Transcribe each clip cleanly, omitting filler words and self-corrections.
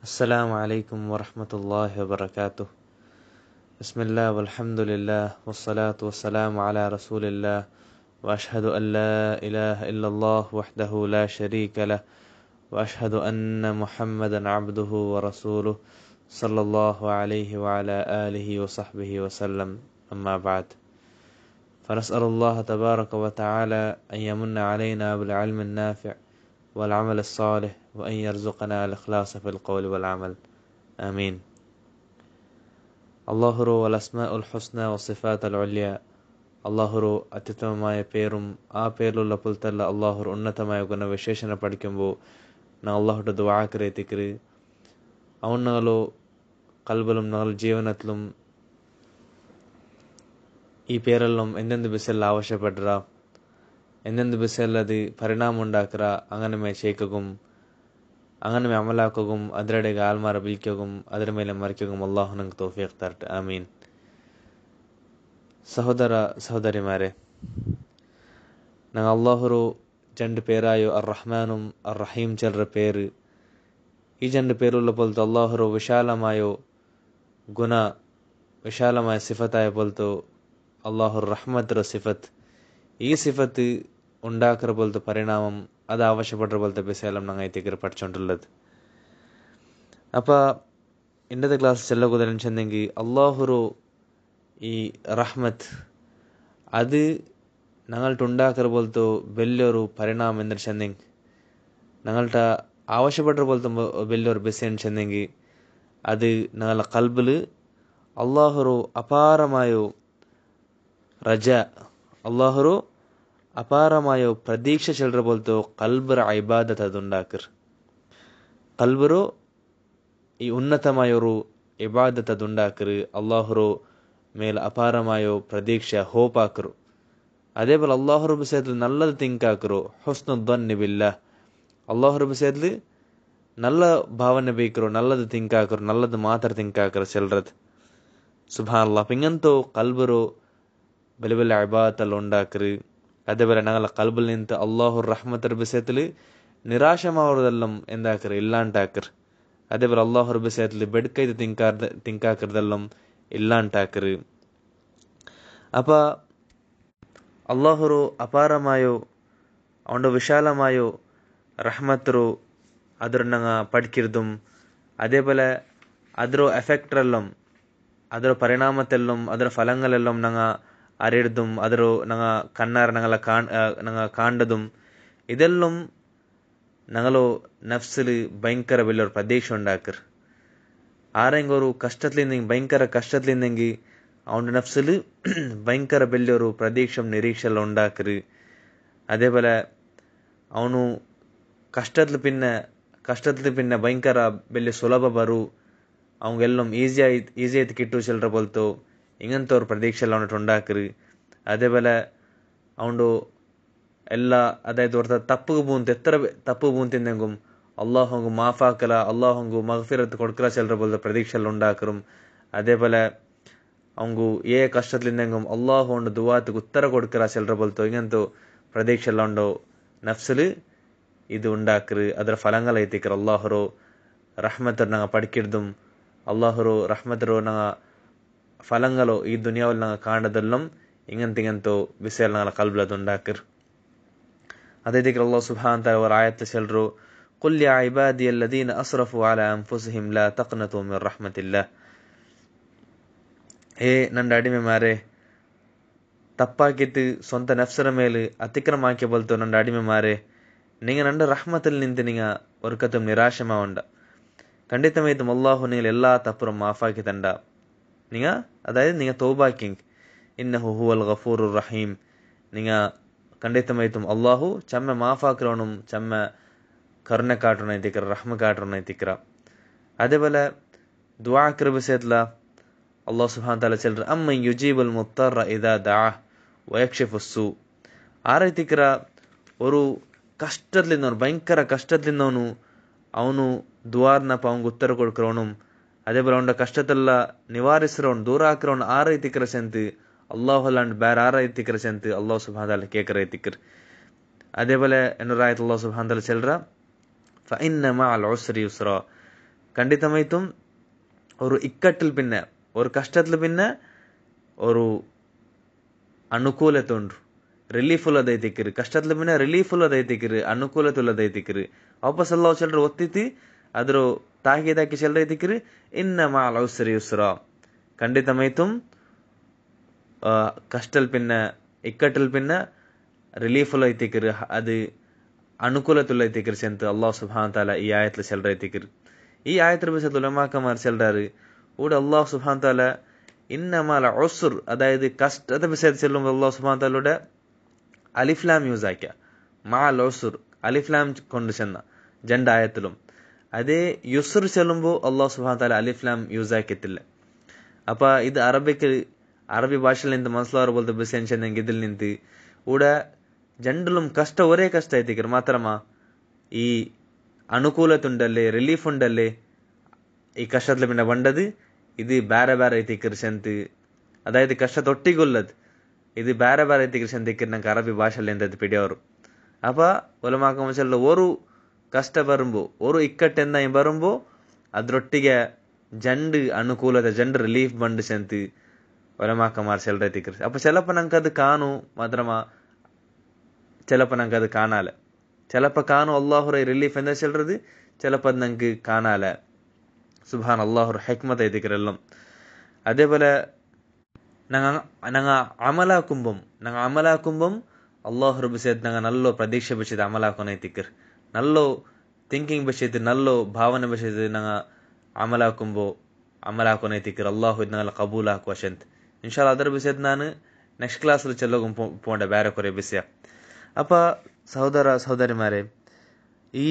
السلام عليكم ورحمة الله وبركاته. بسم الله والحمد لله والصلاة والسلام على رسول الله وأشهد أن لا إله إلا الله وحده لا شريك له وأشهد أن محمدا عبده ورسوله صلى الله عليه وعلى آله وصحبه وسلم. أما بعد، فنسأل الله تبارك وتعالى أن يمن علينا بالعلم النافع والعمل الصالح وأن يرزقنا الإخلاص في القول والعمل. آمين. അള്ളാഹുറു അൽ അസ്മാ ഉൽ ഹുസ്ന വസിഫാത്ത് അൽ ഉല്യ, അള്ളാഹുറു അത്യുത്തമമായ പേരും ആ പേരിലുള്ള പുൽത്തല്ല അള്ളാഹുർ ഉന്നതമായ ഗുണവിശേഷണ പഠിക്കുമ്പോൾ ನಾವು ಅಲ್ಲಾಹುಟ ದುಆ ಕರೀತಿಕ್ರಿ ಅವನ್ನಗಳು ಕಲ್ಬಲುಂ ನಗಲ್ ಜೀವನത്തിലും ഈ പേരെല്ലാം എന്തെന്ത് ബിസല്ല ആവശ്യപ്പെട്ട എന്തെന്ത് ബിസല്ലത് പരിണാമം ഉണ്ടാക്കുക അങ്ങനെ മേ ചെയ്ക്കും അങ്ങനെ മേ അമലാക്കും അതിരടെ ആൽമാര ബിൽക്കും ಅದರ ಮೇಲೆ മറിക്കും. അല്ലാഹു നമുക്ക് തൗഫീഖ് തരട്ടെ. ആമീൻ. സഹോദര സഹോദരിമാരെ, ഞങ്ങൾ അല്ലാഹുരു രണ്ട് പേരായോ അർ റഹ്മാനും അർ റഹീം ചെല്ലற പേര്. ഈ രണ്ട് പേരുള്ള പോലത്തെ അല്ലാഹുരു വിശാലമായോ ഗുണ വിശാലമായ സിഫത്തായ പോലത്തെ അല്ലാഹുർ റഹ്മത്ര സിഫത്ത്. ഈ സിഫത്ത് ഉണ്ടാക്കുന്ന പോലത്തെ പരിണാമം അത് ആവശ്യപ്പെട്ട പോലത്തെ ബിസെല്ലാം ഞങ്ങൾ എത്തിക്കറി പഠിച്ചുകൊണ്ടുള്ളത്. അപ്പോൾ ഇന്നത്തെ ക്ലാസ് ചെല്ലകുതലൻ ചെന്നെങ്കിൽ അല്ലാഹുരു ഈ റഹ്മത്ത് അത് ഞങ്ങളുടെ ഉണ്ടാക്കുന്ന പോലത്തെ വലിയൊരു പരിണാമം എന്ന് ചെന്നെങ്കിൽ ഞങ്ങളുടെ ആവശ്യപ്പെട്ട പോലത്തെ വലിയൊരു ബിസെൻ ചെന്നെങ്കിൽ അത് ഞങ്ങളുടെ കൽബിൽ അല്ലാഹുരു അപാരമായോ റജ അല്ലാഹുരു അപാരമായോ പ്രതീക്ഷ ചെല്ലற പോലത്തെ കൽബರ ഇബാദത്ത് അതുണ്ടാക്കർ. കൽബರು ഈ ഉന്നതമായൊരു ഇബാദത്ത് അതുണ്ടാക്കർ. അല്ലാഹുരു മേൽ അപാരമായോ പ്രതീക്ഷ ഹോപ്പാക്കರು. അതേപോലെ അല്ലാഹുರ ವಿಷಯದಲ್ಲಿ നല്ലത് തിങ്കാക്കರು. ಹುಸ್ನು ظن بالله. ಅಲ್ಲಾಹರ ವಿಷಯದಲ್ಲಿ നല്ല ಭಾವನೆ ಬೇಕರು, നല്ലത് തിങ്കാക്കರು, നല്ലത് ಮಾತ್ರ തിങ്കാക്കರು ചെല്ലறது. സുബ്ഹാനല്ലാഹ്. ഇങ്ങനത്തെ കൽബರು വലിയ വലിയ ഇബാദത്ത് ഉണ്ടാക്കರು. അതേപോലെ ഞങ്ങളുടെ കൽബിൽ നിന്ന് അല്ലാഹുർ റഹ്മത്തർ വിഷയത്തിൽ നിരാശമാവുന്നതെല്ലാം എന്താക്കರು ഇല്ലാണ്ടാക്കರು. അതേപോലെ അല്ലാഹുർ വിഷയത്തിൽ ബെഡ്കൈത് തിങ്കാക്കറതെല്ലാം ഇല്ലാണ്ടാക്കರು. അപ്പോൾ അല്ലാഹുരു അപാരമായോ അവൻ്റെ വിശാലമായോ റഹ്മത്തರು ಅದರ ഞങ്ങൾ പഠിക്കുന്നതും അതേപോലെ ಅದರ എഫക്റ്ററെല്ലാം ಅದರ ಪರಿಣಾಮತ್ತೆಲ್ಲಂ ಅದರ ಫಲങ്ങളെല്ലാം ഞങ്ങൾ അറിയതും ಅದರ ഞങ്ങൾ കണ്ണാർ ഞങ്ങൾ കാണ്ടതും ഇതെല്ലാം ഞങ്ങളോ നഫ്സിൽ ഭയങ്കര വലിയൊരു പ്രതീക്ഷ ഉണ്ടാക്കർ. ആരെങ്കിലും ഒരു കഷ്ടത്തിലിരുന്നെങ്കിൽ ഭയങ്കര കഷ്ടത്തിലിരുന്നെങ്കിൽ അവൻ്റെ നഫ്സിൽ ഭയങ്കര വലിയൊരു പ്രതീക്ഷ നിരീക്ഷെല്ലാം ഉണ്ടാക്കർ. അതേപോലെ അവನು കഷ്ടത്തിൽ പിന്നെ ഭയങ്കര വലിയ സുലഭ ಬರು അವಂಗೆല്ലാം ഈസിയായി കിട്ടു ചെല്ലற പോലത്തോ ഇങ്ങനത്തെ ഒരു പ്രതീക്ഷ എല്ലാം ഉണ്ടാക്കರು. അതേപോലെ അവൻ്റെ എല്ലാ അതായത് ഓർത്ത എത്ര തപ്പ് പൂന്തിന്തെങ്കും അള്ളാഹുങ്കു മാഫാക്കല അള്ളാഹുങ്കു മഗ്ഫിറത്ത് കൊടുക്കല ചെല്ലற പോലത്തെ പ്രതീക്ഷ എല്ലാം ഉണ്ടാക്കറും. അതേപോലെ അവങ്കു കഷ്ടത്തിലിരുന്നെങ്കും അള്ളാഹു കൊണ്ട് ദുവാത്തുക്ക് ഉത്തര കൊടുക്കല ചെല്ലற പോലത്തോ ഇങ്ങനത്തെ പ്രതീക്ഷ എല്ലാം ഉണ്ടോ നഫ്സിൽ ഇത് ഉണ്ടാക്കರು. ಅದರ ಫಲങ്ങൾ എത്തിക്കರು. അള്ളാഹുರು റഹ്മത്തർ ഞങ്ങൾ പഠിക്കുന്നതും അള്ളാഹുರು റഹ്മത്തರು ഞങ്ങൾ ഫലങ്ങളോ ഈ ദുനിയാവിൽ ഞങ്ങൾ കാണുന്നതെല്ലാം ഇങ്ങനത്തെ വിഷയം ഞങ്ങളെ കൽബിൽ ഉണ്ടാക്കರು. അതേ ദിക്ർ അല്ലാഹു സുബ്ഹാനഹു തആല ഒരു ആയത്ത് ചെല്ലറു, ഖുൽ യാ ഇബാദിയ അല്ലദീന അസ്റഫു അലാ അൻഫുസിഹിം ലാ തഖ്നതു മിൻ റഹ്മത്തില്ലാഹ്. ನನ್ನ ಅಡಿಮೆಮಾರೆ, ತಪ್ಪಾಕಿತ್ತು ಸ್ವಂತ ನಫ್ಸರ ಮೇಲೆ ಅತಿಕ್ರಮ ಹಾಕಿ ಬಲ್ತು ನನ್ನ ಅಡಿಮೆಮಾರೆ, നിങ്ങൾ രണ്ട് റഹ്മത്തിൽ നിന്ന് നിങ്ങൾ ഒരിക്കത്തും നിരാശമാവണ്ട. ಖಂಡಿತമായിട്ടും അല്ലാഹു നിങ്ങൾ എല്ലാ തപ്പുറം മാഫാക്കി തണ്ട. അതായത് നിങ്ങൾ തൗബാക്കി ഇന്നഹു ഹുവൽ ഗഫൂറുർ റഹീം. നിങ്ങൾ ಖಂಡಿತമായിട്ടും അല്ലാഹു ചമ്മ മാഫാക്കറോണും ചമ്മ കരുണ കാട്ടണത്തിക്കറ റഹ്മ കാട്ടണത്തിക്കറ. അതേപോലെ ദുആക്കർ വിഷയത്തില അല്ലാഹു സുബ്ഹാനഹു തആല ചെല്ലற അമ്മൻ യുജീബുൽ മുത്തറ ഇദാ ദഅ വയക്ഷിഫുസ് സൂ. ആരൈತಿക്കറ ഒരു കഷ്ടത്തിലിരുന്നവನು ഭയങ്കര കഷ്ടത്തിലിരുന്നവನು ಅವನು ದುವಾರ್ನಪ್ಪ ಅವನಿಗೆ ಉತ್ತರ ಕೊಡ್ಕರೋನು. അതേപോലെ അവൻ്റെ കഷ്ടത്തെല്ല നിവാരിസിറോൺ ദൂರ ಹಾಕಿರೋನ್ ಆರೈತಿಕರ ಸೆಂತು ಅಲ್ಲಾಹು ಅಲ್ಲಾಂಡ್ ಬೇರೆ ಆರೈತಿಕರ ಸೆಂತು ಅಲ್ಲಾಹು ಸುಬ್ಹಾನಹು ತಆಲ ಕೇಕರೈತಿಕರ್. അതേപോലെ എന്നൊരായത്ത് അല്ലാഹു സുബ്ഹാനഹു തആല ചെല്ലറ ഫഇന്ന മഅൽ ഉസ്രി യുസ്റ. கண்டித்தமைத்தும் ஒரு இக்கட்டில் பின்ன ஒரு கஷ்டத்தில் பின்ன ஒரு ಅನುಕೂಲತೆ ಉಂಡ್ರು ರಿಲೀಫ್ ಉಲ್ಲದೈತಿಕ್ಕಿರಿ ಕಷ್ಟತ್ಲ ಮಿನ ರಿಲೀಫ್ ಉಲ್ಲದೈತಿಕ್ಕಿರಿ ಅನುಕೂಲತೆ ಉಲ್ಲದೈತಿಕ್ಕಿರಿ ವಾಪಸ್ ಅಲ್ಲಾಹ್ ಚಲ್ರ ಒತ್ತಿತಿ ಅದ್ರ ತಾಕೀದಾಕಿ ಚಲ್ರೈತಿಕ್ಕಿರಿ ಇನ್ನ ಮಾಲ್ ಉಸ್ರಿ ಯುಸ್ರ ಖಂಡಿತಮೈತುಂ ಕಷ್ಟಲ್ ಪಿನ್ನ ಇಕ್ಕಟ್ಟಲ್ ಪಿನ್ನ ರಿಲೀಫ್ ಉಲ್ಲೈತಿಕ್ಕಿರಿ ಅದು ಅನುಕೂಲತೆ ಉಲ್ಲೈತಿಕ್ಕಿರಿ ಸೆಂತ ಅಲ್ಲಾಹ್ ಸುಬ್ಹಾನಹು ತಆಲಾ ಈ ಆಯತ್ಲ ಚಲ್ರೈತಿಕ್ಕಿರಿ ಈ ಆಯತ್ರ ಬಿಸದ ಉಲಮಾಕಮಾರ್ ಚಲ್ರಾರು ಊಡ ಅಲ್ಲಾಹ್ ಸುಬ್ಹಾನಹು ತಆಲಾ ಇನ್ನಮಾಲ ಉಸ್ರ್ അതായത് കഷ്ടത വിഷയത്തിൽ ചെല്ലുമ്പോൾ അല്ലാഹു സുബ്ഹാനഹു തആലയുടെ അലിഫ് ലാം യൂസ് ആക്കിയ മാൽ ഉസ്ർ അലിഫ് ലാം കൊണ്ട് ചെന്ന രണ്ട് ആയത്തിലും അതേ യുസ്ർ ചെല്ലുമ്പോൾ അല്ലാഹു സുബ്ഹാനഹു തആല അലിഫ് ലാം യൂസ് ആക്കിയിട്ടില്ല. അപ്പോൾ ഇത് അറബി ഭാഷയിൽ നിന്ന് മനസ്സിലാവർ പോലത്തെ വിഷയം ചെന്നെങ്കിൽ ഇതിൽ നിന്ന് ഇവിടെ രണ്ടിലും ഒരേ കഷ്ട എത്തിക്കರು മാത്രമാ ഈ ಅನುಕೂಲತೆ ಉಂಡಲ್ಲೇ ರಿಲೀಫ್ ಉಂಡಲ್ಲೇ ಈ ಕಷ್ಟದ ಪಿನ್ನ ಬಂಡದು ಇದು ಬೇರೆ ಬೇರೆ ಐತಿ ಕಿರ್ಸಂತ ಅದಾയത് ಕಷ್ಟದೊಟ್ಟಿಗೊಲ್ಲದು ಇದು ಬೇರೆ ಬೇರೆ ಐತಿ ಕಿರ್ಸಂತ ನಂಗೆ ಅರಬಿ ಭಾಷೆಯಲ್ಲಿ ಎಂತದ್ದು ಪಿಡಿಯವರು ಅಪ್ಪ ಒಲಮಾಕ ಮಸಲ್ಲ ഒരു ಕಷ್ಟ ಬರುമ്പോൾ ഒരു ಇಕ್ಕಟ್ಟೆಂದ ಬರುമ്പോൾ ಅದರೊಟ್ಟಿಗೆ ಜಂಡು ಅನುಕೂಲತೆ ಜಂಡು ರಿಲೀಫ್ ಬಂಡು ಸೆಂತ ಒಲಮಾಕಮಾರ್ ಚೆಲ್ಲರೈತಿ ಕಿರ್ಸ ಅಪ್ಪ ചിലപ്പോൾ ನಂಗೆ ಅದು ಕಾಣು ಮಾತ್ರಮ ചിലപ്പോൾ ನಂಗೆ ಅದು ಕಾಣಾಲ ചിലപ്പോൾ ಕಾಣು ಅಲ್ಲಾಹುರ ರಿಲೀಫ್ ಎಂದ ಚೆಲ್ಲರದು ചിലപ്പോൾ ಅದು ನಂಗೆ ಕಾಣಾಲ സുബ്ഹാൻ അല്ലാഹുർ ഹിക്മത്ത് എത്തിക്കരെല്ലാം. അതേപോലെ ഞങ്ങൾ അമലാക്കുമ്പം അള്ളാഹു റബ്ബ് ಸೇದ್ ഞങ്ങൾ നല്ല പ്രതീക്ഷ വെച്ചിട്ട് അമലാക്കുന്ന എത്തിക്കർ നല്ല തിങ്കിങ് വെച്ചിട്ട് നല്ല ഭാവന വെച്ചിട്ട് ഞങ്ങൾ അമലാക്കുന്ന എത്തിക്കർ അള്ളാഹു ഞങ്ങൾ കബൂലാക്കുക ಶಂತ್ ಇನ್ಶಾಅಲ್ಲಾ ಅದರ ವಿಷಯದ ನಾನು ನೆಕ್ಸ್ಟ್ ಕ್ಲಾಸಲ್ಲಿ ಚೆಲ್ಲೋಗ ಪೋಂಡೆ ಬೇರೆ ಕೊರೆ ವಿಷಯ. ಅಪ್ಪ ಸಹೋದರ ಸಹೋದರಿಮಾರೆ, ಈ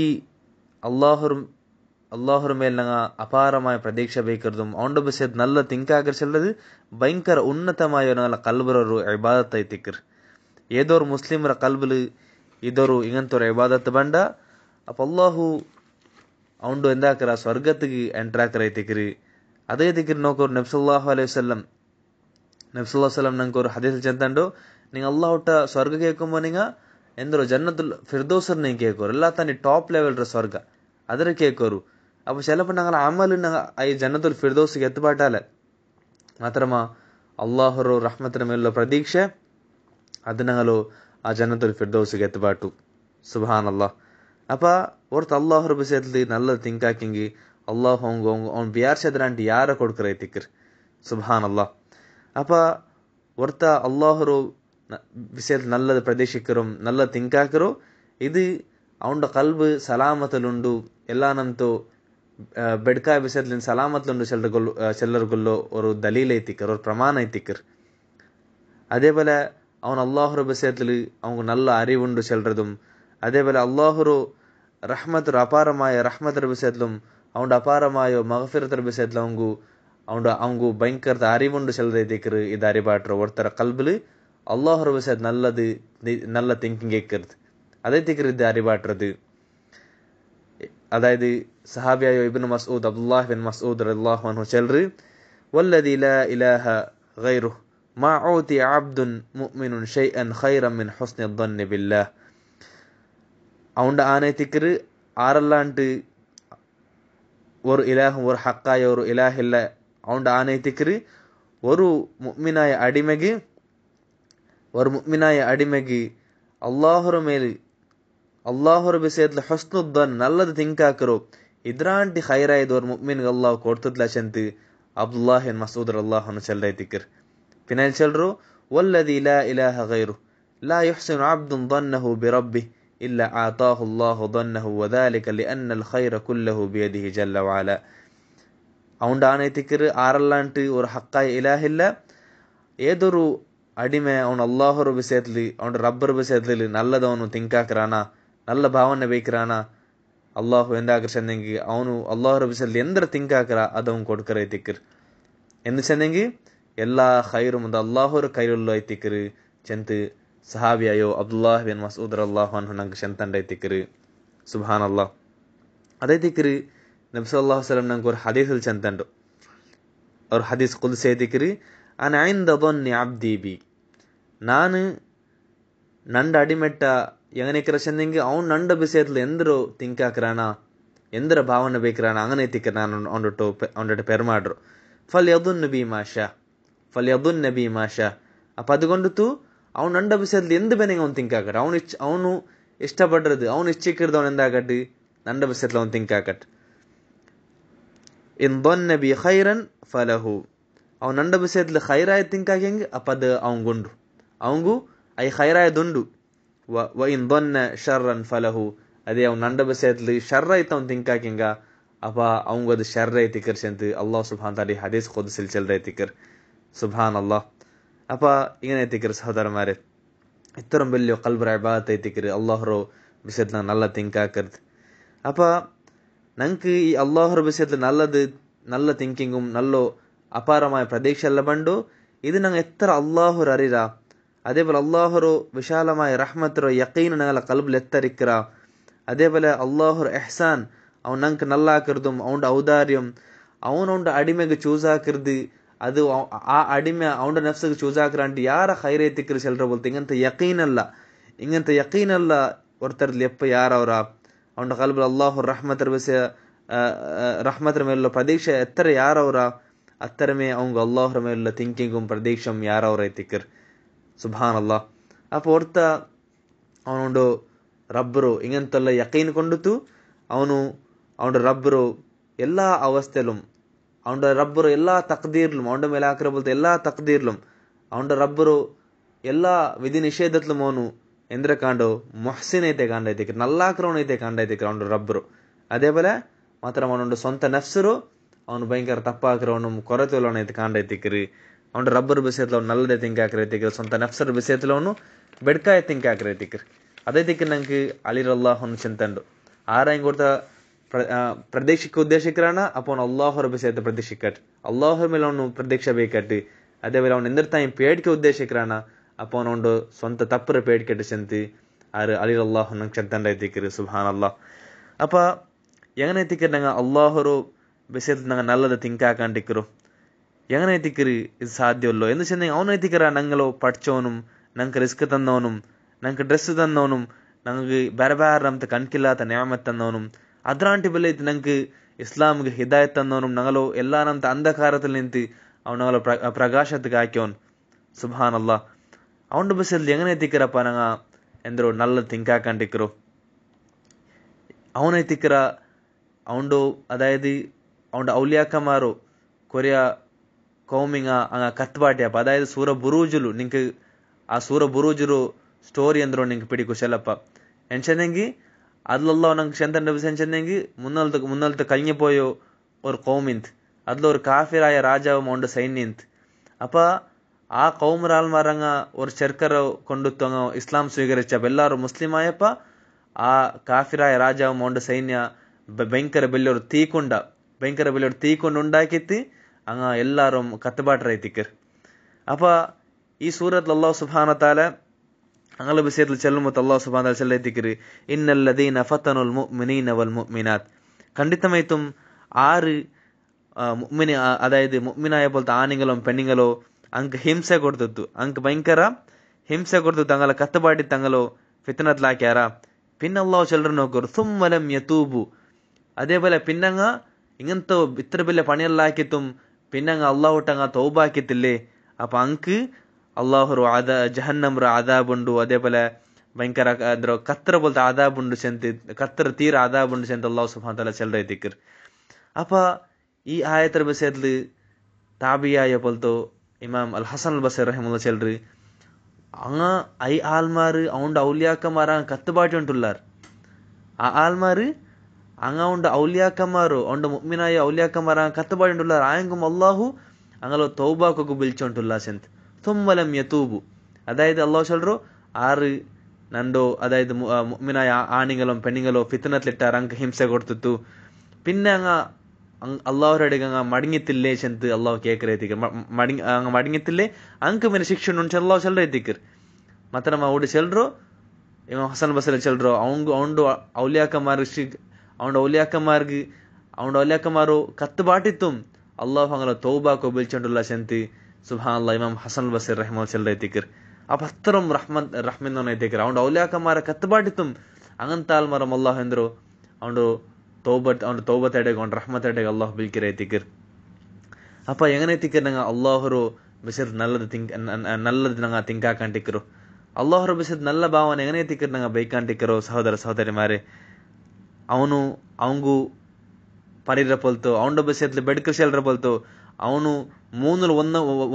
അള്ളാഹുർ മേൽ ഞങ്ങൾ അപാരമായ പ്രതീക്ഷ വയ്ക്കുന്നതും അവന്റെ വിഷയത്തിൽ നല്ല തിങ്കാകർച്ചുള്ളത് ഭയങ്കര ഉന്നതമായ ഞങ്ങളെ കൽബറൊരു ഇബാദത്ത് ಐತಿಕ್ಕರ್. ഏതൊരു മുസ്ലിമರ കൽബില് ഇതൊരു ഇങ്ങനത്തെ ഒരു ഇബാദത്ത് ಬಂಡ അപ്പൊ അള്ളാഹു അവണ്ട് എന്താക്കറ സ്വർഗത്തിക്ക് ಎಂಟ್ರಾಕರ ಐತಿಕ್ಕರಿ. ಅದೇ ದಿಕ್ಕರ್ ನೋಕೋರು ನಬಿ ಸല്ലಲ್ಲಾಹು ಅಲೈಹಿ ವಸಲ್ಲಂ ನಂಗೆ ഒരു ഹദീസിൽ ചെന്തണ്ടോ നിങ്ങൾ അള്ളാഹു ഒട്ട സ്വർഗ കേൾക്കുമ്പോൾ നിങ്ങൾ ಎಂದರು ಜನ್ನತುಲ್ ಫಿರ್ದೌಸರ್ ನೀವು ಕೇಳ್ಕೋರು ಎಲ್ಲ ತಾನಿ ಟಾಪ್ ಲೆವೆಲ್ ಸ್ವರ್ಗ ಅದರ ಕೇಳ್ಕೋರು. അപ്പോൾ ചിലപ്പോൾ ഞങ്ങൾ അമൽ ഈ ജന്നത്തുൽ ഫിർദൗസിಗೆ എത്തുപാട്ടാല മാത്രമാ അള്ളാഹുറു റഹ്മത്തിന് മേലുള്ള പ്രതീക്ഷ അത് ഞങ്ങൾ ആ ജന്നത്തുൽ ഫിർദൗസിಗೆ എത്തുപാട്ടു. സുബ്ഹാനല്ലാഹ്. അപ്പോൾ ഓർത്ത് അള്ളാഹുರ ವಿಷಯದಲ್ಲಿ நல்ல ತಿಂಕಾಕಿಂಗಿ ಅಲ್ಲಾಹ್ ಅವ್ನು ಬಿಯಾರ್ಸದ್ರಂಟಿ ಯಾರ ಕೊಡ್ಕರೈತಿಕ್ಕರ್. സുബ്ഹാനല്ലാഹ്. അപ്പോൾ ഓർത്ത അള്ളാഹുರು വിഷയത്തിൽ നല്ലത് പ്രതീക്ഷിക്കറും നല്ല തിങ്കാക്കറും ഇത് അവന്റെ കൽബ് സലാമത്തിലുണ്ടു എല്ലാനಂತೂ ಬೆಡ್ಕಾಯ ವಿಷಯದಲ್ಲಿ ಸಲಾಮತ್ಲುಂಡು ಚೆಲ್ಲರ್ಗೊಲ್ಲೋ ഒരു ദലീൽ ಐತಿಕ್ಕರ್ ഒരു ಪ್ರಮಾಣ ಐತಿಕ್ಕರ್. അതേപോലെ അവൻ അള്ളാഹുರ വിഷയത്തിൽ അവന് നല്ല അറിവുണ്ട് ചെല്ലറതും അതേപോലെ അള്ളാഹുരു റഹ്മത്ത് അപാരമായ റഹ്മತರ വിഷയത്തിലും അവന്റെ അപാരമായ മഗ്ഫിറತರ വിഷയത്തിൽ അവങ്കു ഭയങ്കര അറിവുണ്ട് ചെല്ലറೈತಿಕ್ಕರ್. ഇത് അറിവാട്ടർ ഒരുത്തര കൽബില് അള്ളാഹുರ ವಿಷಯದ നല്ല തിങ്കിങ് ಐಕ್ಕರ್ದು അതേ തിಕ್ಕರ್ ഇത് അറിവാട്ടത്. അതായത് സഹാബിയായ ഇബ്നു മസ്ഊദ് അബ്ദുല്ലാഹ് ബിൻ മസ്ഊദ് റളിയല്ലാഹു അൻഹു ചെല്ലറ് വല്ലദി ലാ ഇലാഹ ഗൈറുഹു മാ ഊതി അബ്ദുൻ മുഅ്മിനുൻ ഷൈഅൻ ഖൈറൻ മിൻ ഹുസ്നി الظن ബില്ലാഹ്. അവന്റെ ആനെ തിക്കറ് ആറല്ലാണ്ട് ഒരു ഇലാഹും ഒരു ഹക്കായ ഒരു ഇലാഹില്ല അവന്റെ ആനെ തിക്കറ് ഒരു മുഅ്മിനായ അടിമയ്ക്ക് അള്ളാഹുರ ವಿಷಯದಲ್ಲಿ ಹುಸ್ನುದ್ದನ್ ನಲ್ಲದು ತಿಂಕಾಕರು ಇದ್ರಾಂಟಿ ಖೈರಾಯ್ದು ಅವ್ರ ಮುಅ್ಮಿನ್ಗೆ ಅಲ್ಲಾಹ್ ಕೊಡ್ತದ್ಲ ಶಂತ್ ಅಬ್ದುಲ್ಲಾಹ್ ಬಿನ್ ಮಸ್ಊದ್ ರಲಿಯಲ್ಲಾಹು ಅನ್ಹು ಚೆಲ್ಲರೈತಿಕ್ಕರ್. ಪಿನಲ್ ಚೆಲ್ಲರು ವಲ್ಲದಿ ಲಾ ಇಲಾಹ ಗೈರು ಲಾ ಯುಹ್ಸಿನು ಅಬ್ದುನ್ ظنಹು ಬಿರಬ್ಬಿಹಿ ಇಲ್ಲಾ ಆತಾಹು ಅಲ್ಲಾಹು ظنಹು ವದಾಲಿಕ ಲಿಅನ್ನ ಅಲ್ ಖೈರ ಕುಲ್ಲಹು ಬಿಯದಿಹಿ ಜಲ್ಲ ವಅಲಾ. അവന്റെ ആനൈത്തിക്കർ ആറല്ലാണ്ട് ഒരു ഹക്കായ ഇലാഹില്ല ഏതൊരു അടിമ അവൻ അള്ളാഹുರ ವಿಷಯದಲ್ಲಿ അവന്റെ റബ്ബർ ವಿಷಯದಲ್ಲಿ നല്ലതവನು തിങ്കാക്കറാന നല്ല ಭಾವನೆ ಬೇಕರಾನ ಅಲ್ಲಾಹು ಎಂದಾಕರ್ ಚೆಂದಂಗಿ ಅವನು ಅಲ್ಲಾಹುರ ವಿಷಯದಲ್ಲಿ ಎಂದರ ತಿಂಕಾಕರ ಅದವನ್ ಕೊಡ್ಕರೈತಿಕ್ಕರ್ ಎಂದು ಚೆಂದಂಗಿ ಎಲ್ಲಾ ಖೈರು ಮುಂದೆ ಅಲ್ಲಾಹುರ ಕೈರುಲ್ಲು ಐತಿಕ್ಕರ್ ಚೆಂತ್ ಸಹಾಬಿಯಾಯೋ ಅಬ್ದುಲ್ಲಾಹ್ ಬಿನ್ ಮಸ್ಊದ್ ರಲಿಯಲ್ಲಾಹು ಅನ್ಹು ನಂಗೆ ಚೆಂತಂಡೈತಿಕ್ಕರ್. ಸುಬ್ಹಾನಲ್ಲಾಹ್. അതൈತಿಕ್ಕರ್ നബി സല്ലല്ലാഹു അലൈഹി വസല്ലം ನಂಗೆ ഒരു ഹദീസിൽ ಚೆಂತಂಡು ഒരു ഹദീസ് ഖുദ്സി ಐತಿಕ್ಕರ್ ಅನ ಇಂದ ظن عبدي بي ನಾನು ನಂಡ ಅಡಿಮೆಟ್ಟ എങ്ങനെയൊക്കെ ചെന്നെങ്കിൽ അവൻ നണ്ട വിഷയത്തിൽ എന്തൊരു തിങ്കാക്കറാന ಎಂದರ ಭಾವನೆ ಬೇಕಿರಾನ ಅಂಗನೆ ತಿಕ್ಕರ್ ನಾನು ಅವನೊಟ್ಟು ಪೆರ್ಮಾಡ್ರು ಫಲ್ ಯದುನ್ ನಬಿ ಮಾಷಾ ಅಪ್ಪ ಅದುಗೊಂಡು ಅವನು ನಂಡ ಬಿಸೆದ್ಲು ಎಂದ ಬೆನೆಗೆ ಅವ್ನು ತಿಂಕಾಕಟ್ ಅವನು ಇಷ್ಟಪಡ್றது ಅವನು ಇಚ್ಛಿಕ್ಕಿರ್ದು ಅವನು ಎಂದಾಕಟ್ಟು ನಂಡ ಬಿಸೆತ್ಲು ಅವನು ತಿಂಕಾಕಟ್ ಇನ್ ದೊನ್ನ ಬಿ ಖೈರನ್ ಫಲಹು ಅವ್ ನಂಡ ಬಿಸೆತ್ಲು ಖೈರಾಯ ತಿಂಕಾಕೆಂಗೆ ಅಪ್ಪದ ಅವಂಗುಂಡು ಅವಂಗು ಐ ಖೈರಾಯ ದುಂಡು ವ ಇನ್ ದೊನ್ನ ಶರ್ರನ್ ಫಲಹು ಅದೇ ಅವ್ನು ನಂಡ ಬಿಸೆತ್ಲು ಶರ್ರ ಐತ ಅವ್ನು ತಿಂಕಾಕೆಂಗ ಅಪ್ಪ ಅವಂಗು ಅದು ಶರ್ರ ಐತಿಕರ್ ಸೆಂತ್ ಅಲ್ಲಾಹ್ ಸುಬ್ಹಾನ್ ತಾಲಿ ಹದೀಸ್ ಖುದ್ಸಿಲ್ ಚೆಲ್ರ ಐತಿಕರ್ ಸುಬ್ಹಾನ್ ಅಲ್ಲಾಹ್ ಅಪ್ಪ ಇങ്ങനെ ಐತಿಕರ್ ಸಹೋದರಮಾರೆ ಇತ್ತರಂ ಬೆಲ್ಲಿಯೋ ಕಲ್ಬರ ಇಬಾದತ್ ಐತಿಕರ್ ಅಲ್ಲಾಹ್ರೋ ಬಿಸೆತ್ಲ ನಲ್ಲ ತಿಂಕಾಕರ್ದು ಅಪ್ಪ ನಂಗೆ ಈ ಅಲ್ಲಾಹರ ವಿಷಯത്തിൽ നല്ല തിങ്കിങ്ങും നല്ല അപാരമായ പ്രതീക്ഷയെല്ലാം പണ്ടു ഇത് ഞങ്ങൾ എത്ര അള്ളാഹുർ അറിയ അതേപോലെ അള്ളാഹുരു വിശാലമായ റഹ്മത്തിರೋ യക്കീൻ ഞങ്ങളെ കൽബിൽ എത്തരിക്കറ അതേപോലെ അള്ളാഹുർ എഹ്സാൻ അവൻ ഞങ്ങൾക്ക് നല്ലാക്കിറതും അവൻ്റെ ഔദാര്യം അവനവൻ്റെ അടിമയ്ക്ക് ചൂസാക്കിറത് അത് ആ അടിമ അവൻ്റെ നഫ്സിಗೆ ചൂസാക്കിറാണ്ട് ಯಾರ ಖೈರೇತಿಕ್ಕರು ಚೆಲ್ರ ಬೋಲ್ತು ഇങ്ങനത്തെ യക്കീനല്ല ഒരുത്തരിൽ എപ്പോൾ ಯಾರವರ ಅವನ ಕಲ್ಬಲ್ ಅಲ್ಲಾಹು ರಹ್ಮತರ ಮೇലുള്ള ಪ್ರದೀಕ್ಷೆ ಎತ್ತರ ಯಾರವರ ಅತ್ತರಮೇ ಅವಂಗ ಅಲ್ಲಾಹರ ಮೇലുള്ള ಥಿಂಕಿಂಗು ಪ್ರದೀಕ್ಷಂ ಯಾರವರ ಐತಿಕ್ಕರ್ ಸುಬ್ಹಾನ್ ಅಲ್ಲಾಹ್ ಅಪ್ಪ ಹೊರ್ತ ಅವನುಂಡು ರಬ್ಬರು ಇಂಗಂತಲ್ಲ ಯಕೀನ್ ಕೊಂಡುತು ಅವನ ರಬ್ಬರು ಎಲ್ಲ ಅವಸ್ಥೆಲುಂ ಅವನ ರಬ್ಬರು ಎಲ್ಲ ತಕ್ದೀರ್ಲುಂ ಅವನ ಮೇಲೆ ಹಾಕಿರಬಲ್ತ ಎಲ್ಲ ತಕ್ದೀರ್ಲುಂ ಅವನ ರಬ್ಬರು ಎಲ್ಲ ವಿಧಿ ನಿಷೇಧತ್ಲುಂ ಅವನು ಎಂದ್ರೆ ಕಾಂಡು ಮೊಹಸಿನ್ ಐತೆ ಕಾಂಡೈತಿಕ್ರ ನಲ್ಲಾಕ್ರವನ್ ಐತೆ ಕಾಂಡೈತಿಕ್ರ ಅವನು ರಬ್ಬರು അതേപോലെ മാത്രം അവനുണ്ട് സ്വന്തം നഫ്സರು ಅವನು ಭಯಂಕರ ತಪ್ಪಾಕ್ರವನು ಕೊರತೆಲವನು ಐತೆ ಕಾಂಡೈತಿಕ್ರಿ ಅವನು ರಬ್ಬರ್ ಬಿಸೆತ್ಲ ಅವ್ನು ನಲ್ಲದೆ ತಿಂಕಾಕ್ರೈತಿಕ್ರ ಸ್ವಂತ ನಫ್ಸರ್ ಬಿಸೆತ್ಲ ಅವನು ಬೆಡ್ಕಾಯ ತಿಂಕಾಕ್ರೈತಿಕ್ರ ಅದೇ ತಿಕ್ಕ ನಂಗೆ ಅಲಿರಲ್ಲಾಹನು ಚಿಂತಂಡು ಆರ ಹಿಂಗೆ ಕೊಡ್ತ ಪ್ರದೇಶಕ್ಕೆ ಉದ್ದೇಶಿಕ್ರಾನ ಅಪ್ಪ ಅವನು ಅಲ್ಲಾಹರ ಬಿಸೆತ್ತ ಪ್ರದೇಶಿಕಟ್ ಅಲ್ಲಾಹರ ಮೇಲೆ ಅವನು ಪ್ರದೇಶ ಬೇಕಟ್ಟು അതേപോലെ അവൻ എന്തിർത്തായും പേടിക്ക് ഉദ്ദേശിക്கிறாന അപ്പോൾ അവനോണ്ട് സ്വന്തം തപ്പുറ പേടിക്കട്ട് ചെന്ത് ആര് അലിറല്ലാഹു ನಂಗೆ ಚೆಂತಂಡ ಐತಿಕ್ರಿ ಸುಬ್ಹಾನ್ ಅಲ್ಲಾಹ್ ಅಪ್ಪ ಎങ്ങനെ ಐತಿಕ್ರಿ ನಂಗೆ ಅಲ್ಲಾಹರು ಬಿಸೆತ್ ನಂಗೆ ನಲ್ಲದ ತಿಂಕಾಕಂಟಿಕ್ರು ಎങ്ങനെ ಐತಿಕ್ರಿ ಇದು ಸಾಧ್ಯವಲ್ಲೋ ಎಂದು ಚೆಂದ ಅವನು ಐತಿಕ್ರ ನಂಗಲೋ ಪಡ್ಚೋನು ನಂಗೆ ರಿಸ್ಕ್ ತಂದವನು ನಂಗೆ ಡ್ರೆಸ್ ತಂದವನು ನಂಗೆ ಬೇರೆ ಬೇರೆ ನಮ್ತ ಕಣ್ಕಿಲ್ಲಾತ ನ್ಯಾಮತ್ ತಂದವನು ಅದ್ರಾಂಟಿ ಬೆಲೆ ಐತಿ ನಂಗೆ ಇಸ್ಲಾಮ್ಗೆ ಹಿದಾಯತ್ ತಂದವನು ನಂಗಲೋ ಎಲ್ಲ ನಮ್ತ ಅಂಧಕಾರದಲ್ಲಿ ನಿಂತು ಅವನಗಲೋ ಪ್ರಕಾಶತ್ಗೆ ಹಾಕ್ಯವನು ಸುಬ್ಹಾನ್ ಅಲ್ಲಾಹ್ ಅವನು ಬಿಸೆಲ್ ಎങ്ങനെ ಐತಿಕ್ರಪ್ಪ ನಂಗ ಎಂದ್ರು ನಲ್ಲ ತಿಂಕಾಕಂಟಿಕ್ರು ಅವನೈತಿಕ್ರ ಅವನು ಅದಾയത് ಅವನ ಔಲಿಯಾಕಮಾರು ಕೊರಿಯಾ ಕೌಮಿಂಗ ಅಂಗ ಕತ್ಬಾಟ್ಯಪ್ಪ ಅದಾയത് ಸೂರ ಬುರೂಜುಲು ನಿಂಗೆ ಆ ಸೂರ ಬುರೂಜುರು ಸ್ಟೋರಿ ಅಂದ್ರು ನಿಂಗೆ ಪಿಡಿ ಕುಶಲಪ್ಪ ಎಂಚೆಂದೆಂಗಿ ಅದ್ಲಲ್ಲ ನಂಗೆ ചെന്തണ്ട വിസെഞ്ചെന്തെങ്കി മുന്നലത്തെ കഴിഞ്ഞു പോയോ ഒരു കൗമിന്ത് അതിൽ ഒരു കാഫിറായ രാജാവും ഉണ്ട് സൈന്യന്ത് അപ്പ ആ കൗമറാൽമാരങ്ങ ഒരു ചെറുക്കര കൊണ്ടുത്തങ്ങ ഇസ്ലാം സ്വീകരിച്ചപ്പ എല്ലാവരും മുസ്ലിം ആയപ്പ ಆ ಕಾಫಿರಾಯ ರಾಜ ಮೊಂಡ ಸೈನ್ಯ ಭಯಂಕರ ಬೆಲ್ಲೋರು ತೀಕೊಂಡು ಉಂಡಾಕಿತ್ತಿ ಅಂಗ ಎಲ್ಲಾರು ಕತ್ತಬಾಟ್ರ ಐತಿಕ್ಕರ್ ಅಪ್ಪ ಈ ಸೂರತ್ ಅಲ್ಲಾಹ್ ಸುಬ್ಹಾನ ತಾಲ ಅಂಗಲ ಬಿಸೇತ್ಲ ಚೆಲ್ಲುಮತ್ ಅಲ್ಲಾಹ್ ಸುಬ್ಹಾನ ತಾಲ ಚೆಲ್ಲ ಐತಿಕ್ಕರಿ ಇನ್ನಲ್ಲದೀನ ಫತನುಲ್ ಮುಅ್ಮಿನೀನ ವಲ್ ಮುಅ್ಮಿನಾತ್ ಖಂಡಿತಮೈತುಂ ಆರು ಮುಅ್ಮಿನಿ ಅದಾയത് ಮುಅ್ಮಿನಾಯ പോലത്തെ ആണുങ്ങളും പെണ്ണുങ്ങളോ ಅಂಕ ಹಿಂಸೆ ಕೊಡ್ತತ್ತು ಅಂಕ ಭಯಂಕರ ಹಿಂಸೆ ಕೊಡ್ತತ್ತು ಅಂಗಲ ಕತ್ತಬಾಟಿ ತಂಗಲೋ ಫಿತ್ನತ್ಲಾಕ್ಯಾರ പിന്നെ അള്ളാഹു ചിലർ നോക്കൂ സുമ്മലം യതൂബു അതേപോലെ പിന്നങ്ങ ഇങ്ങനത്തെ ഇത്ര വലിയ പണിയെല്ലാക്കിത്തും പിന്നങ്ങ അള്ളാഹുട്ടങ്ങ തൗബാക്കിത്തില്ലേ അപ്പൊ ಅಂಕ್ ಅಲ್ಲಾಹರು ಜಹನ್ನಮ್ರ ಆದಾಬುಂಡು അതേപോലെ ಭಯಂಕರ ಅದ್ರ ಕತ್ತರ ಬೋಲ್ತ ಆದಾಬುಂಡು ಸೆಂತಿ ಕತ್ತರ ತೀರ ಆದಾಬುಂಡು ಸೆಂತ ಅಲ್ಲಾಹು ಸುಬ್ಹಾನ ತಾಲ ಚೆಲ್ರ ಐತಿಕ್ಕರ್ ಅಪ್ಪ ಈ ಆಯತರ ಬಸೆದ್ಲು ತಾಬಿಯಾಯ ಬೋಲ್ತೋ ಇಮಾಮ್ ಅಲ್ ಹಸನ್ ಅಲ್ ಬಸರಿ ರಹಿಮಹುಲ್ಲಾ ಚೆಲ್ರಿ അങ്ങ ഐ ആൽമാര് അവന്റെ ഔലിയാക്കന്മാർ അങ്ങ് കത്തുപാട്ടി ഉണ്ടുള്ളാർ ആ ആൽമാര് അങ്ങ അവന്റെ ഔലിയാക്കന്മാರು അവന്റെ മുഅ്മിനായ ഔലിയാക്കന്മാർ അങ്ങ് കത്തുപാട്ടി ഉണ്ടുള്ളാർ ആയെങ്കും അള്ളാഹു അങ്ങലോ തൗബാക്കൊക്കെ വിളിച്ചോണ്ടുള്ള സെന്ത് തുമ്മലം യതൂബു അതായത് അള്ളാഹു ചൊല്ലರು ആറ് ನಂದು അതായത് മുഅ്മിനായ ആണുങ്ങളും പെണ്ണുങ്ങളും ഫിത്നത്തിലിട്ടാർ അങ്ങ് ഹിംസೆ കൊടുത്തു പിന്നെ അങ്ങ അള്ളാഹുരടിಗೆ അങ്ങ മടങ്ങിത്തില്ലേ ചെന്ത് അള്ളാഹു കേക്കറೈತಿಕರ್ ಮಡಗಿತ್ತಿಲ್ಲೇ ಅಂಕ ಮೇಲೆ ಶಿಕ್ಷಣ ಉಂಟು ಅಲ್ಲಾಹು ಚೆಲ್ರ ಐತಿಕರ್ ಮತ್ತೆ ನಮ್ಮ ಅವ್ಡು ಚೆಲ್ರು ಇಮಾಮ್ ಹಸನ್ ಬಸರಿ ಚೆಲ್ರು ಅವನು ಔಲಿಯಾಕಮಾರು ಕತ್ತು ಬಾಟಿತ್ತು ಅಲ್ಲಾಹು ಅಂಗಲ ತೌಬಾಕೋ ಬಿಲ್ಚಂಡುಲ್ಲ ಶಂತಿ ಸುಬ್ಹಾನ್ ಅಲ್ಲಾಹ್ ಇಮಾಮ್ ಹಸನ್ ಬಸರಿ ರಹಿಮಹುಲ್ಲಾ ಚೆಲ್ರ ಐತಿಕರ್ ಆ ಪತ್ತರಂ ರಹ್ಮನ್ ಐತಿಕರ್ ಅವನು ಔಲಿಯಾಕಮಾರ ಕತ್ತು ಬಾಟಿತ್ತು ಅಂಗಂತಾಲ್ ಮರಂ ಅಲ್ಲಾಹು ಎಂದ್ರು ಅವನು തൗബത്തെടേക്ക് അവൻ്റെ റഹ്മത്തെടേക്ക് അള്ളാഹു ബിൽക്കിറേ തിക്കർ. അപ്പൊ എങ്ങനെ തിക്കർ ഞങ്ങൾ അള്ളാഹുರು ಬಿಸಿದ್ ನಲ್ಲದು ನಂಗೆ ತಿಂಕಾಕಂಟಿಕ್ಕರು ಅಲ್ಲಾಹರ ಬಿಸಿದ್ ನಲ್ಲ ಭಾವನೆ ಎಗನೇ ತಿಕ್ಕರು ನಂಗೆ ಬೈಕಂಟಿಕ್ಕರು ಸಹೋದರ ಸಹೋದರಿಮಾರೆ. ಅವನು ಅವಂಗು ಪರಿರಪಲ್ತು ಅವನ ಬಿಸಿದ್ಲು ಬೆಡ್ಕರ್ ಶೆಲ್ರಪಲ್ತು ಅವನು ಮೂನಲು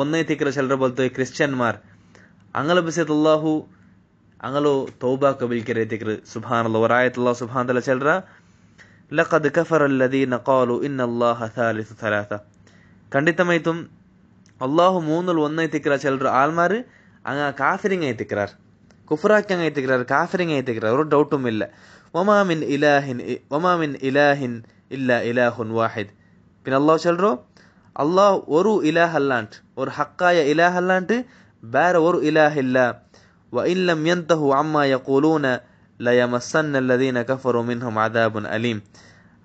ಒಂದೇ ತಿಕ್ಕರ ಶೆಲ್ರಪಲ್ತು ಈ ಕ್ರಿಶ್ಚಿಯನ್ಮಾರ್ ಅಂಗಲ ಬಿಸಿದ್ ಅಲ್ಲಾಹು ಅಂಗಲು ತೌಬಾ ಕಬಿಲ್ಕಿರೆ ತಿಕ್ಕರು. ಸುಬ್ಹಾನಲ್ಲಾಹ್ ವರಾಯತುಲ್ಲಾಹ್ ಸುಬ್ಹಾನ ತಆಲಾ ಶೆಲ್ರ ಲಖದ್ ಕಫರ ಅಲ್ಲದೀನ ഖാലു ഇന്നല്ലാഹ ಥಾಲಿಥು ಥಲಾಥ. ಖಂಡಿತಮೈತುಂ ಅಲ್ಲಾಹು ಮೂನಲು ಒಂದೇ ತಿಕ್ಕರ ಶೆಲ್ರ ಆಲ್ಮಾರು ಅಂಗ ಕಾಫಿರಿಂಗ್ ಐತಿಕ್ರಾರ್, ಕುಫ್ರಾಕ್ಯಂಗ್ ಐತಿಕ್ರಾರ್, ಕಾಫಿರಿಂಗ್ ಐತಿಕ್ರಾರ್, ಅವರು ಡೌಟುಮ್ ಇಲ್ಲ. ವಮಾ ಮಿನ್ ಇಲಾಹಿನ್ ಇಲ್ಲಾ ಇಲಾಹುನ್ ವಾಹಿದ್. പിന്നെ അള്ളാഹു ചൊല്ലറോ അള്ളാഹ് ഒരു ഇലാഹ് അല്ലാണ്ട്, ഒരു ഹക്കായ ഇലാഹ് അല്ലാണ്ട് വേറെ ഒരു ഇലാഹ് ഇല്ല. വഇൻ ലം യൻതഹു അമ്മാ യഖൂലൂന ലയമസ്സന്ന അല്ലദീന കഫറു മിൻഹും അദാബുൻ അലീം.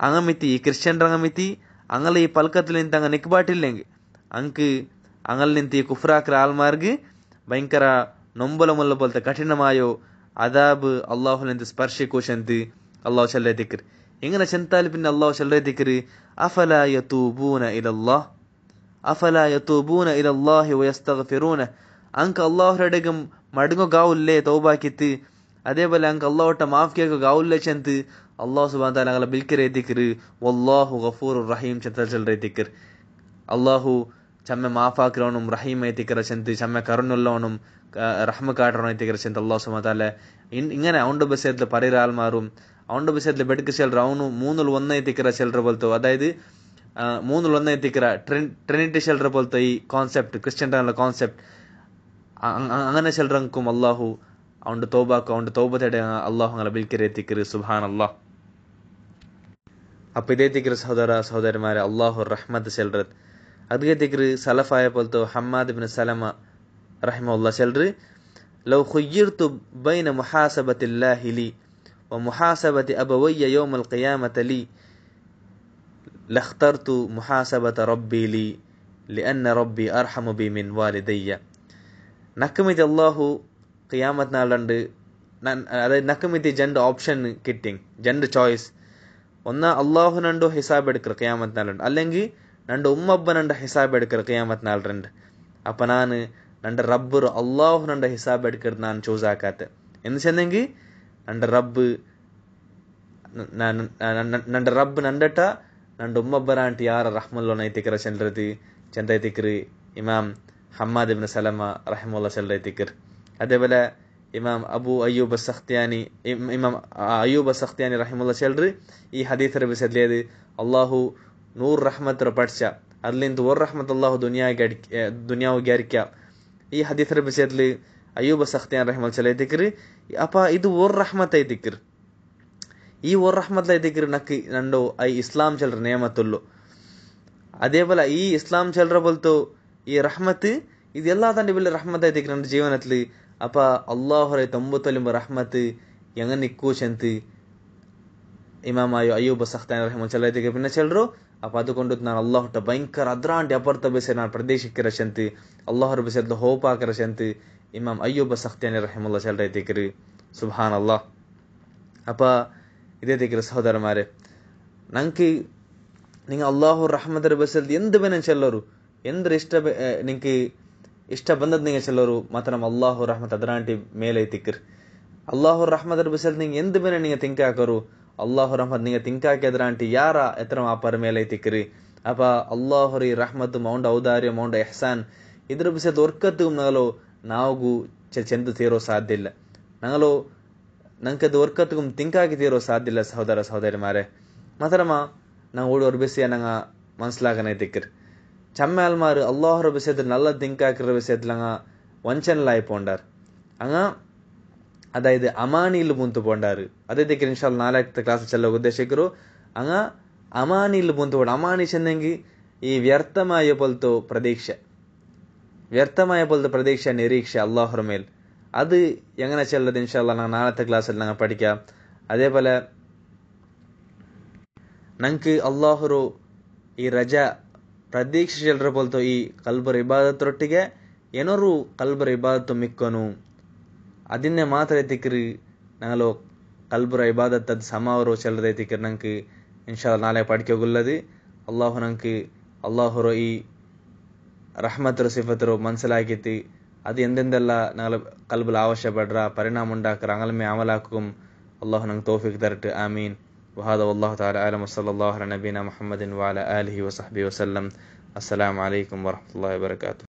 അങ്ങമിത്തി ഈ ക്രിസ്ത്യൻ അങ്ങമിത്തി അങ്ങൾ ഈ പൽക്കത്തിൽ നിന്ത് അങ്ങ് നിക്ബാട്ടില്ലെങ്കിൽ ಅಂಕ್ ಅಂಗಲ್ ನಿಂತಿ ಕುಫ್ರಾಕ್ರ ಆಲ್ಮಾರ್ಗ್ ಭಯಂಕರ ನೊಂಬಲ ಮುಲ್ಲ ಬೋಲ್ತ ಕಠಿಣಮಾಯೋ ಅದಾಬ್ ಅಲ್ಲಾಹು ನಿಂತ ಸ್ಪರ್ಶಿಕೋಶಂತ್ ಅಲ್ಲಾಹು ಚಲ್ಲೆ ತಿಕ್ರ್. ಎಂಗನ ಚಂತಾಲಿ ಪಿನ್ನ ಅಲ್ಲಾಹು ಚಲ್ಲೆ ತಿಕ್ರ್ ಅಫಲಾ ಯತೂಬೂನ ಇಲಲ್ಲಾಹಿ ವಯಸ್ತಗ್ಫಿರೂನ. ಅಂಕ ಅಲ್ಲಾಹು ರೆಡೆಗೆ ಮಡಗೋ ಗಾವುಲ್ಲೇ ತೌಬಾಕಿತ್ അതേപോലെ ಅಂಕ ಅಲ್ಲಾಹು ಮಾಫ್ ಕೇಗೋ ಗಾವುಲ್ಲೇ ಚಂತ್ ಅಲ್ಲಾಹು ಸುಬ್ಹಾನಹು ತಆಲಾ ಅಂಗಲ ಬಿಲ್ಕಿರೆ ತಿಕ್ರ್. ವಲ್ಲಾಹು ಗಫೂರುರ್ ರಹೀಮ್ ಚಂತ ಚಲ್ರೆ ತಿಕ್ರ್. ಅಲ್ಲಾಹು ചമ്മ മാഫാക്കിറവനും റഹീമൈത്തിക്കറ ചെന്ത് ചമ്മ കരുണുള്ളവനും റഹ്മ കാട്ടറവനൈത്തിക്കറ ചെന്ത് അള്ളാഹു സുബ്ഹാനഹു വ തആല ഇങ്ങനെ അവൻ്റെ വിഷയത്തിൽ പരിരാൽമാറും അവൻ്റെ വിഷയത്തിൽ ಬೆಡ್ಕ ಚೆಲ್ರ ಅವನು ಮೂನಲ್ ಒಂದೈತಿಕರ ಚೆಲ್ರ ಬೋಲ್ತು. ಅದಾയത് ಮೂನಲ್ ಒಂದೈತಿಕರ ಟ್ರಿನಿಟಿ ಚೆಲ್ರ ಬೋಲ್ತು. ಈ ಕಾನ್ಸೆಪ್ಟ್ ಕ್ರಿಶ್ಚಿಯನ್ ಕಾನ್ಸೆಪ್ಟ್ അങ്ങനെ ചെൽറങ്കും അള്ളാഹു അവൻ്റെ തൗബാക്കും അവൻ്റെ തൗബത്തെ അള്ളാഹു അങ്ങനെ ബിൽക്കിരെ തിക്കറ്. സുബ്ഹാനല്ലാഹ്. അപ്പൊ ഇതേ തിക്കറ് സഹോദര സഹോദരിമാരെ അള്ളാഹു റഹ്മത്ത് ചെൽറത് ಅದಕ್ಕೆ ತಿಕ್ರಿ ಸಲಫಾಯ ಪಲ್ತು ಹಮ್ಮಾದ್ ಬಿನ್ ಸಲಮ ರಹಿಮಹುಲ್ಲಾ ಚೆಲ್ರಿ ಲೌ ಖುಯ್ಯಿರ್ತು ಬೈನ ಮುಹಾಸಬತಿಲ್ಲಾಹಿ ಲೀ ವ ಮುಹಾಸಬತಿ ಅಬವಯ್ಯ ಯೌಮಲ್ ಕಿಯಾಮತಿ ಲೀ ಲಖ್ತರ್ತು ಮುಹಾಸಬತ ರಬ್ಬಿ ಲೀ ಲಿಅನ್ನ ರಬ್ಬಿ ಅರ್ಹಮು ಬಿ ಮಿನ್ ವಾಲಿದಯ್ಯ. നക്കമിതി അള്ളാഹു ഖിയാമത്ത് നാളുണ്ട്. അതായത് നക്കമിതി രണ്ട് ഓപ്ഷൻ കിട്ടിങ്, രണ്ട് ചോയ്സ്. ഒന്ന് അള്ളാഹു നണ്ടു ഹിസാബ് എടുക്കർ ഖിയാമത്ത് നാളുണ്ട്, അല്ലെങ്കിൽ ನಂಡು ಉಮ್ಮಬ್ಬ ನಂಡ ಹಿಸಾಬ್ ಎಡ್ಕರ್ ಕಿಯಾಮತ್ ನಾಳ್ರಂಡ್. ಅಪ್ಪ ನಾನು ನಂಡ ರಬ್ಬರು ಅಲ್ಲಾಹು ನಂಡ ಹಿಸಾಬ್ ಎಡ್ಕರ್ ನಾನು ಚೂಸ್ ಹಾಕಾತೆ ಎಂದು ಚೆಂದಂಗಿ ನಂಡ ರಬ್ಬ್ ನಂಡಟ ನಂಡ ಉಮ್ಮಬ್ಬರ ಅಂಟಿ ಯಾರ ರಹ್ಮಲ್ಲೋನೈತಿಕರ ಚೆಲ್ರತಿ ಚೆಂದೈತಿಕ್ರಿ ಇಮಾಮ್ ಹಮ್ಮಾದ್ ಇಬ್ನ್ ಸಲಮ ರಹಿಮಹುಲ್ಲಾ ಚೆಲ್ರೈತಿಕರ್. അതേപോലെ ഇമാം അയ്യൂബ് സഖ്തിയാനി റഹിമഹുല്ലാ ചെൽറി ഈ ഹദീസರ ವಿಷಯದಲ್ಲಿ ಅಲ್ಲಾಹು 100 ರಹಮತ್ರ ಪಡ್ಸ ಅಲ್ಲಿಂದ ಒಂದು ರಹಮತ್ ಅಲ್ಲಾಹು ದುನಿಯಾವಿಗೆ ಅರಿಕ. ಈ ಹದೀಸರ ವಿಷಯದಲ್ಲಿ ಅಯ್ಯೂಬ ಸಖ್ತಿಯಾನ್ ರಹಿಮಹುಲ್ಲಾ ಚಲೈತಿಕ್ರಿ ಅಪ್ಪ ಇದು ಒಂದು ರಹಮತ್ ಐತಿಕ್ರಿ. ಈ ಒಂದು ರಹಮತ್ ಐತಿಕ್ರಿ ನಕ್ಕಿ ನಂಡು ಐ ಇಸ್ಲಾಂ ಚೆಲ್ರ ನೇಮತುಲ್ಲು. അതേപോലെ ഈ ഇസ്ലാം ചെൽറ പോലത്തെ ഈ റഹ്മത്ത് ഇതെല്ലാ തന്നെ വലിയ റഹ്മത്ത് ಐತಿಕ್ರಿ ನನ್ನ ಜೀವನದಲ್ಲಿ. ಅಪ್ಪ ಅಲ್ಲಾಹು 90 റഹ്മത്ത് എങ്ങനെ നിക്കൂ ചെന്ത് ಇಮಾಮ್ ಅಯ್ಯೂಬ ಸಖ್ತಿಯಾನ್ ರಹಿಮಹುಲ್ಲಾ ಚಲೈತಿಕ್ರಿ പിന്നെ ಚೆಲ್ರು. ಅಪ್ಪ അതുകൊണ്ട് ನಾನು ಅಲ್ಲಾಹುಟ ಭಯಂಕರ ಅದ್ರಾಂಟಿ ಅಪರ್ತ ಬೇಸೆ ನಾನು ಪ್ರದೇಶಕ್ಕಿರ ಶಂತಿ ಅಲ್ಲಾಹರ ಬೇಸೆದ್ದು ಹೋಪಾಕರ ಶಂತಿ ಇಮಾಮ್ ಅಯ್ಯೂಬ ಸಖ್ತಿಯಾನಿ ರಹಿಮಹುಲ್ಲಾ ಚಲ್ರೈತಿಕ್ರಿ. സുബ്ഹാനല്ലാഹ്. ಅಪ್ಪ ಇದೇ ತಿಕ್ರಿ ಸಹೋದರಮಾರೆ ನಂಗೆ നിങ്ങൾ അള്ളാഹു റഹ്മത്തര ബസൽ എന്ത് വേണം ചെല്ലರು എന്തൊരു നിങ്ങൾക്ക് ഇഷ്ട ಬಂದದ್ നിങ്ങൾ ചെല്ലರು ಮಾತ್ರ ನಮ್ಮ ಅಲ್ಲಾಹು ರಹಮತ್ ಅದರಾಂಟಿ ಮೇಲೆ ತಿಕ್ರಿ. ಅಲ್ಲಾಹು ರಹಮತ್ತರ ಬಸಲ್ നിങ്ങൾ എന്ത് വേണം നിങ്ങൾ ತಿಂಕ ಹಾಕರು ಅಲ್ಲಾಹು ರಹಮತ್ നിങ്ങൾ ತಿಂಕ ಹಾಕಿದ್ರಾಂಟಿ ಯಾರ ಎತ್ರ ಮಾಪರ ಮೇಲೆ ತಿಕ್ರಿ. ಅಪ್ಪ ಅಲ್ಲಾಹುರಿ ರಹಮತ್ ಮೌಂಡ ಔದಾರ್ಯ ಮೌಂಡ ಎಹ್ಸಾನ್ ಇದ್ರ ಬಿಸದ್ ವರ್ಕತ್ತು ನಗಲು ನಾವೂ ಚೆಂದು ತೀರೋ ಸಾಧ್ಯ ಇಲ್ಲ. ನಂಗದು ವರ್ಕತ್ತು ತಿಂಕಾಗಿ ತೀರೋ ಸಾಧ್ಯ ಇಲ್ಲ ಸಹೋದರ ಸಹೋದರಿಮಾರೆ. ಮಾತ್ರಮ ನಂಗೆ ಓಡೋರ್ ಬಿಸಿಯ ನಂಗೆ ಮನ್ಸಲಾಗನೆ ತಿಕ್ರಿ ചമ്മ ആൽമാർ അള്ളാഹുടെ വിഷയത്തിൽ നല്ല തിങ്കാക്കിற വിഷയത്തിൽ അങ്ങ് വഞ്ചനലായി അങ്ങ് അതായത് അമാനിയിൽ മുന്തു പോണ്ടാറ്. അതേ തിക്കർ ഇൻഷാ അല്ലാഹ് നാലാമത്തെ ക്ലാസ് ചെല്ല ഉദ്ദേശിക്കರು അങ്ങ് അമാനിയിൽ മുന്തു പോണ്ട. അമാനി ചെന്നെങ്കിൽ ഈ വ്യർത്ഥമായ പോലത്തെ പ്രതീക്ഷ നിരീക്ഷ അള്ളാഹുರ മേൽ അത് എങ്ങനെ ചെല്ലത് ഇൻഷാ അല്ലാഹ് ഞങ്ങൾ നാളത്തെ ക്ലാസ്സിൽ ഞങ്ങൾ പഠിക്കാം. അതേപോലെ ನಂಗೆ ಅಲ್ಲಾಹುರು ಈ ರಜಾ ಪ್ರದೀಕ್ಷೆ ಚೆಲ್ಲರ ಬೋಲ್ತು ಈ ಕಲ್ಬರ ಇಬಾದತ್ತರೊಟ್ಟಿಗೆ ಏನೋರು ಕಲ್ಬರ ಇಬಾದತ್ತು ಮಿಕ್ಕನು ಅದನ್ನೇ ಮಾತ್ರ ತಿಕ್ರಿ ನಂಗಲು ಕಲ್ಬರ ಇಬಾದತ್ತದ ಸಮಾವರು ಚೆಲ್ಲದೆ ತಿಕ್ರಿ ನಂಗೆ ಇನ್ಶಾ ಅಲ್ಲಾ ನಾಳೆ ಪಡ್ಕೋಗುಲ್ಲದು. ಅಲ್ಲಾಹು ನಂಗೆ ಅಲ್ಲಾಹುರು ಈ ರಹಮತರು ಸಿಫತರು ಮನಸ್ಸಲಾಗಿತ್ತು ಅದು ಎಂದೆಂದೆಲ್ಲ ನಾಳೆ ಕಲ್ಬುಲ್ ಅವಶ್ಯಪಡ್ರ ಪರಿಣಾಮ ಉಂಡಾಕರ ಅಂಗಲಮೆ ಅಮಲಾಕುಂ ಅಲ್ಲಾಹು ನಂಗೆ ತೌಫೀಕ್ ದರಟ್. ಆಮೀನ್. وهذا والله تعالى أعلم وصلى الله على نبينا محمد وعلى آله وصحبه وسلم. السلام عليكم ورحمة الله وبركاته.